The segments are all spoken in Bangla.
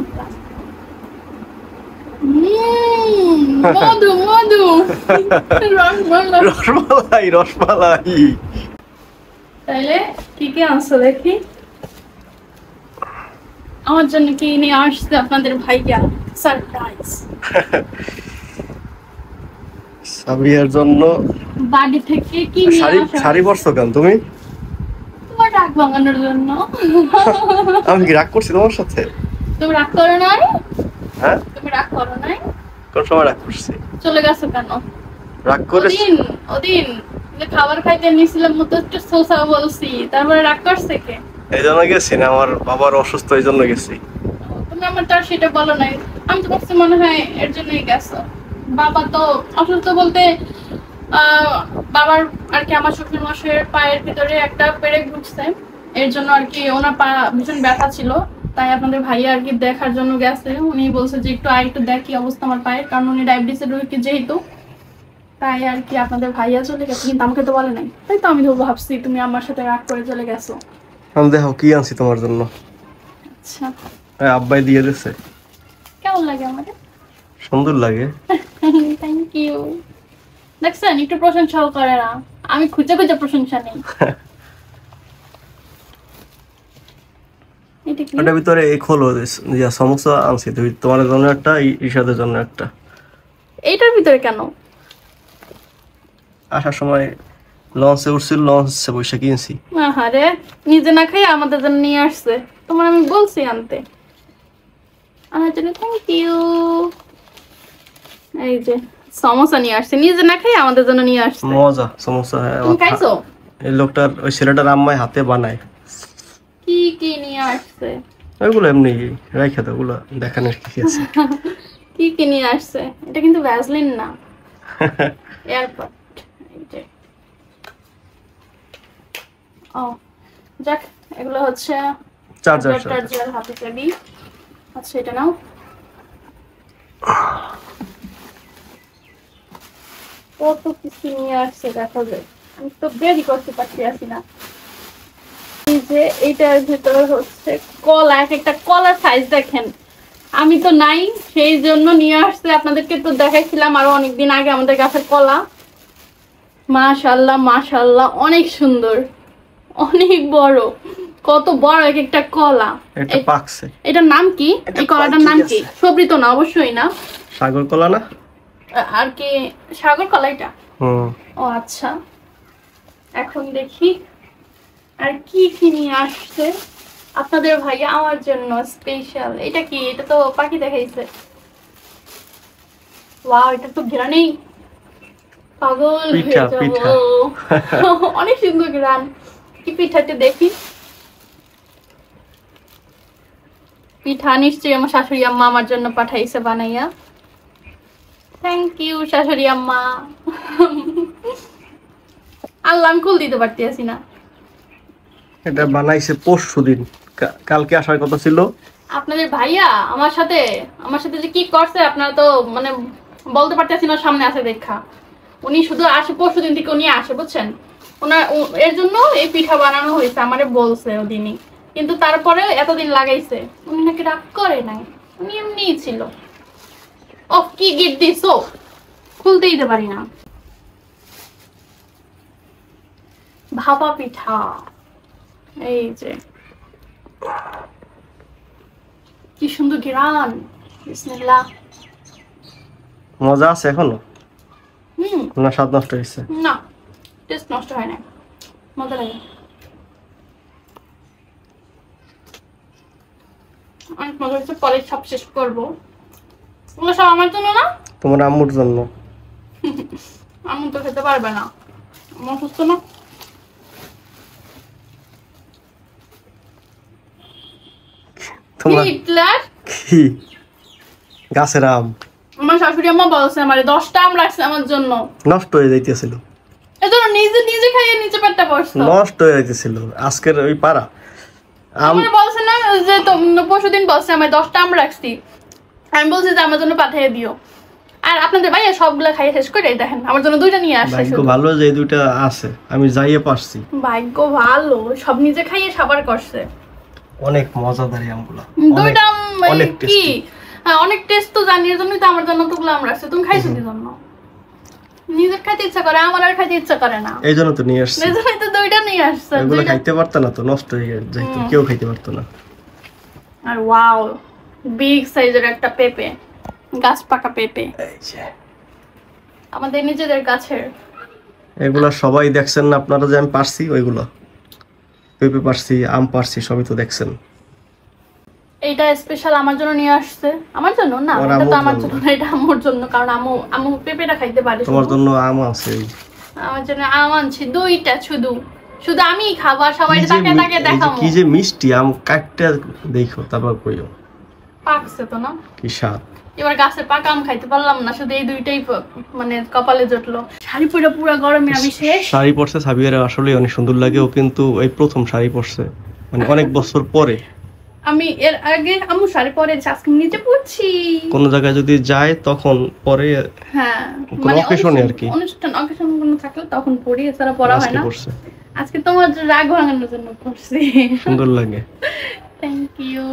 বিসমিল্লাহ। মধু মধু রসমালাই রসমালাই রসমালাই। তাইলে কি কি আনছো দেখি। আমার জন্য কি নিয়ে আসছে আপনাদের ভাইয়া? সারপ্রাইজ। সাবিয়ার জন্য বাড়ি থেকে কি নিয়ে শাড়ি আসা? শাড়ি পরছো কেন তুমি? তোমার রাগ ভাঙানোর জন্য। আমি কি রাগ করছি তোমার সাথে? তুমি রাগ করো নাই? হ্যাঁ, তুমি রাগ করো নাই? কোন সময় রাগ করছি? চলে গেছো কেন? রাগ করে ওদিন যে খাবার খাইতে নিয়েছিলাম মতো একটু সোসা বলছি, তারপরে রাগ করছে কে? এই জন্য গেছি না, আমার বাবার অসুস্থ এই জন্য গেছি। তুমি আমার তো আর সেটা বলো নাই। আমি তো ভাবছি মনে হয় এর জন্যই গেছো। বাবা তো অসুস্থ বলতে বাবার আর কি আমার শ্বশুর মশাইয়ের পায়ের ভিতরে একটা পেরেক ঢুকছে, এর জন্য আর কি ওনার পা ভীষণ ব্যথা ছিল। তাই আপনাদের ভাইয়া আর কি দেখার জন্য গেছে। উনি বলছে যে একটু দেখি অবস্থা আমার পায়ের, কারণ উনি ডায়াবেটিসের রোগী যেহেতু, তাই আর কি আপনাদের ভাইয়া চলে গেছে, কিন্তু আমাকে তো বলে নাই। তাই তো আমি তো ভাবছি তুমি আমার সাথে রাগ করে চলে গেছো। আমি দেখো কি আনছি তোমার জন্য। আচ্ছা, আব্বাই দিয়ে দিয়েছে। কেমন লাগে আমাকে? সুন্দর লাগে। Thank you. দেখছেন, একটু প্রশংসাও করে না, আমি খুঁজে খুঁজে প্রশংসা নেই। এটা কি? ওটার ভিতরে এই খোলো যে সমোসা আনছি, তুমি তোমার জন্য একটা, ঈশাদের জন্য একটা। এইটার ভিতরে কেন? আসার সময় লঞ্চে উঠছিল, লঞ্চে বসে কিনছি। আহারে, নিজে না খাই আমাদের জন্য নিয়ে আসছে। তোমার আমি বলছি আনতে। আমার জন্য থ্যাংক ইউ। এই যে সমোসা নিয়ে আসছে, নিজে না খাই আমাদের জন্য নিয়ে আসছে। মজা সমোসা। তুমি খাইছো? এই লোকটার, ওই ছেলেটার আম্মাই হাতে বানায়। কি কি নিয়ে আসছে? ওইগুলো এমনি রাইখা দাও, ওগুলো দেখানোর কি আছে। কি কি নিয়ে আসছে? এটা কিন্তু ভ্যাসলিন না, এয়ারপড। এই যে ও যাক, এগুলো হচ্ছে চার্জার, হাতে চাবি। আচ্ছা, এটা নাও। কত কিছু নিয়ে আসছে দেখা যায়, আমি তো বেরই করতে পারছি না। এই যে এইটার ভিতরে হচ্ছে কলা, একটা কলার সাইজ দেখেন। আমি তো নাই, সেই জন্য নিয়ে আসছে। আপনাদেরকে তো দেখাইছিলাম আরো অনেকদিন আগে আমাদের গাছের কলা। মাশাআল্লাহ মাশাআল্লাহ, অনেক সুন্দর, অনেক বড়। কত বড় একটা কলা। এটা পাকছে। এটার নাম কি? এই কলাটার নাম কি? সবরি তো না, অবশ্যই না। সাগর কলা না? আর কি সাগর কলা এটা? ও আচ্ছা, এখন দেখি আর কি কি নিয়ে আসছে আপনাদের ভাইয়া আমার জন্য স্পেশাল। এটা কি? এটা তো পাখি দেখাইছে। ওয়াও, এটা তো ঘ্রাণেই পাগল হয়ে যাবো। অনেক সুন্দর ঘ্রাণ। কি পিঠাটা দেখি। পিঠা নিশ্চয়ই আমার শাশুড়ি আম্মা আমার জন্য পাঠাইছে বানাইয়া। থ্যাংক ইউ শাশুড়ি আম্মা। আল্লাহ, আমি কুল দিতে পারতেছি না। এটা বানাইছে পরশুদিন, কালকে আসার কথা ছিল। আপনাদের ভাইয়া আমার সাথে যে কি করছে আপনারা তো মানে বলতে পারতেছি না, সামনে আছে দেখা। উনি শুধু আসে পরশুদিন থেকে, উনি আসে বুঝছেন। ওনার এর জন্য এই পিঠা বানানো হয়েছে, আমারে বলছে ওদিনই। কিন্তু তারপরে এতদিন লাগাইছে, উনি নাকি রাগ করে নাই, উনি এমনিই ছিল। ও কি গিফট দিছো, খুলতে দিতে পারি না। ভাপা পিঠা, এই যে কি সুন্দর ঘ্রাণ। বিসমিল্লাহ। মজা আছে এখনো? না স্বাদ নষ্ট হয়েছে? না, টেস্ট নষ্ট হয় না, মজা লাগে। অনেক মজা হচ্ছে, পরে সব শেষ করবো। ওগুলো সব আমার জন্য না, তোমার আম্মুর জন্য। আম্মু তো খেতে পারবে না, আমার সুস্থ না। তোমার কি গাছের আম? আমার শাশুড়ি আম্মা বলছে আমারে 10টা আম রাখছে আমার জন্য। নষ্ট হয়ে যাইতেছিল, এজন্য নিজে খাইয়ে নিচে পেটটা বসতো। নষ্ট হয়ে যাইতেছিল আজকের ওই পাড়া আম। আমার বলছে না যে পরশুদিন বলছে আমি 10টা আম রাখছি, আমি বলছি যে আমার জন্য পাঠিয়ে দিও। আর আপনাদের ভাইয়া সবগুলা খাইয়ে শেষ করে দেখেন আমার জন্য 2টা নিয়ে আসছে। ভাগ্য ভালো যে এই 2টা আছে, আমি যাইয়ে পারছি। ভাগ্য ভালো, সব নিজে খাইয়ে সাবার করছে। অনেক মজাদার এই আমগুলো। দুইটা আম অনেক কি টেস্টি। হ্যাঁ, অনেক টেস্ট তো জানি, এর জন্যই তো আমার জন্য তোগুলো আম রাখছে। তুমি খাইছো কি জন্য? নিজের খাইতে ইচ্ছা করে, আমার আর খাইতে ইচ্ছা করে না, এই জন্য তো নিয়ে আসছি। এই জন্যই তো দুইটা নিয়ে আসছে। এগুলো খাইতে পারতো না তো, নষ্ট হয়ে যাইতো, কেউ খাইতে পারতো না। আর ওয়াও, বিগ সাইজের একটা পেঁপে, গাছ পাকা পেঁপে, এই যে আমাদের নিজেদের গাছের। এগুলা সবাই দেখছেন না আপনারা, যে আমি পারছি ওইগুলো, পেঁপে পারছি, আম পারছি, সবই তো দেখছেন। এইটা স্পেশাল আমার জন্য নিয়ে আসছে। আমার জন্য না, তোমার এটা তো আম্মুর আমার জন্য। জন্য না, এটা আম্মুর জন্য, কারণ আম্মু আম্মু পেঁপেটা খাইতে পারে। তোমার শুধু। জন্য আম আছে। আমার জন্য আম আনছি দুইটা, শুধু শুধু আমি খাবো আর সবাই কি যে তাকে তাকে দেখাবো। কি যে মিষ্টি আম, কাটতে দেখো তারপর কইও। পাকছে তো না, কি স্বাদ। এবার গাছের পাকা আম খাইতে পারলাম না, শুধু এই দুইটাই মানে কপালে জুটলো। শাড়ি পরে পুরো গরমে আমি শেষ। শাড়ি পরছে সাবিয়ার, আসলে অনেক সুন্দর লাগে। ও কিন্তু এই প্রথম শাড়ি পরছে, মানে অনেক বছর পরে। আমি এর আগে আম্মু শাড়ি পরে আজকে নিজে পরছি। কোন জায়গায় যদি যায় তখন পরে, হ্যাঁ, কোনো occasion-এ আর কি। অকেশন কোনো থাকলে তখন পরি, এছাড়া পরা হয় আজকে না। পরছে, আজকে তোমার রাগ ভাঙানোর জন্য পরছি। সুন্দর লাগে। Thank you.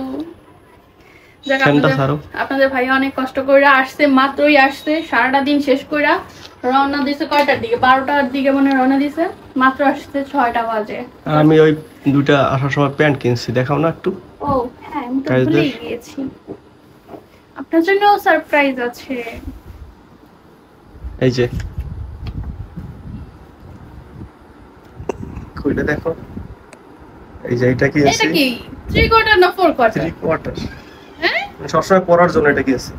ফ্যানটা ছাড়ো। আপনাদের ভাই অনেক কষ্ট করে আসছে, মাত্রই আসছে, সারাটা দিন শেষ করে রওনা দিছে কয়টার দিকে, 12টার দিকে মনে হয় রওনা দিছে, মাত্র আসছে 6টা বাজে। আর আমি ওই দুইটা আসার সময় প্যান্ট কিনছি, দেখাও না একটু। ও হ্যাঁ, আমি তো Guys, ভুলেই গিয়েছি, আপনার জন্য সারপ্রাইজ আছে। এই যে কইটা দেখো, এই যে এটা কি এটা আছে, কি 3 কোয়ার্টার না 4 কোয়ার্টার? 3 কোয়ার্টার। হ্যাঁ, সবসময় পরার জন্য এটা কিনছি।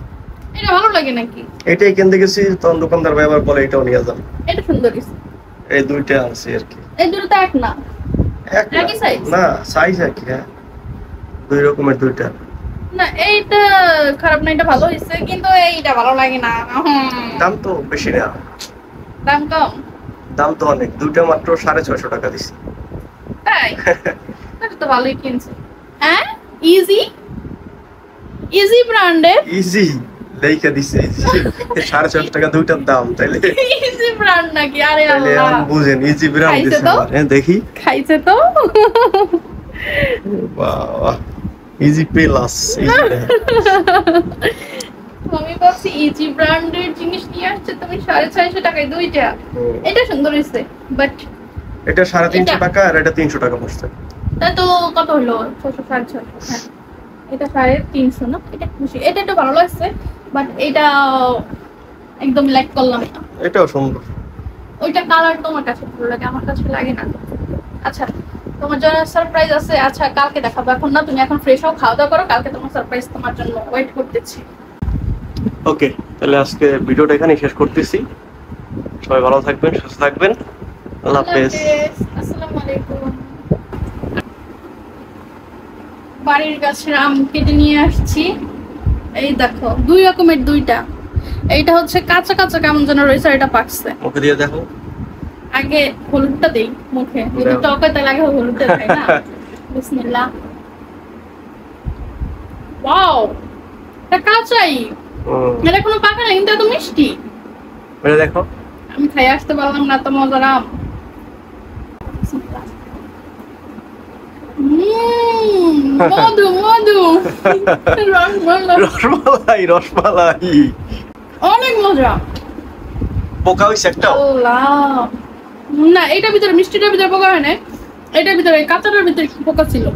এটা ভালো লাগে নাকি? এটাই কিনতে গেছি, তখন দোকানদার ভাই আবার বলে এটাও নিয়ে যান। এটা সুন্দর দিছে। এই দুইটা আনছি আর কি। এই দুটো তো এক না, এক না, একই size? না সাইজ একই। হ্যাঁ, দুই রকমের দুইটা। না এইটা খারাপ না, এটা ভালো হয়েছে, কিন্তু এইটা ভালো লাগে না। দাম তো বেশি না, দাম কম? দাম তো অনেক। দুইটা মাত্র 650 টাকা দিছি। তাই? এটা তো ভালোই কিনছে। হ্যাঁ, ইজি ইজি ব্র্যান্ডের। ইজি লেখা দিছে, 650 টাকা দুইটার দাম। তাইলে ইজি ব্র্যান্ড নাকি? আরে তাইলে আল্লাহ, আমি বুঝেন ইজি ব্র্যান্ড খাইছে দিছে তো? আবার। হ্যাঁ দেখি, খাইছে তো। বাহ, ইজি প্লাস। আমি ভাবছি ইজি ব্র্যান্ডের জিনিস নিয়ে আসছে তুমি 650 টাকায় দুইটা। এটা সুন্দর হয়েছে, বাট এটা 350 এটা- টাকা আর এটা 300 টাকা পড়ছে। তা তো কত হলো? 600 হ্যাঁ, এটা 350 না? এটা খুশি, এটা একটু ভালো লাগছে, বাট এটা একদম লাইক করলাম না। এটাও সুন্দর। ওইটা কালার তোমার কাছে ভালো লাগে, আমার কাছে লাগে না। আচ্ছা, তোমার জন্য সারপ্রাইজ আছে। আচ্ছা, কালকে দেখাবো, এখন না, তুমি এখন ফ্রেশ হও, খাওয়া দাওয়া করো, কালকে তোমার সারপ্রাইজ তোমার জন্য ওয়েট করতেছি। ওকে, তাহলে আজকে ভিডিওটা এখানেই শেষ করতেছি। সবাই ভালো থাকবেন, সুস্থ থাকবেন। আল্লাহ হাফেজ। আসসালামু আলাইকুম। বাড়ির গাছের আম কেটে নিয়ে আসছি, এই দেখো 2 রকমের দুইটা। এইটা হচ্ছে কাঁচা কাঁচা কেমন যেন রয়েছে, আর এটা পাকছে। ওকে দিয়ে দেখো। আগে হলুদটা দেই মুখে, যদি দাও। টকতে লাগে হলুদটা দেয় না। বিসমিল্লাহ। ওয়াও, এটা কাঁচাই, এটা কোনো পাকা না, কিন্তু এত মিষ্টি। এটা দেখো। আমি খাই আসতে পারলাম না, তো মজার আম। মধু মধু, রসমালাই, রসমালাই, রসমালাই অনেক মজা। পোকা হইছে একটা। আল্লাহ, না এটার ভিতরে মিষ্টিটার ভিতরে পোকা হয় না, এটার ভিতরে কাঁচাটার ভিতরে পোকা ছিল।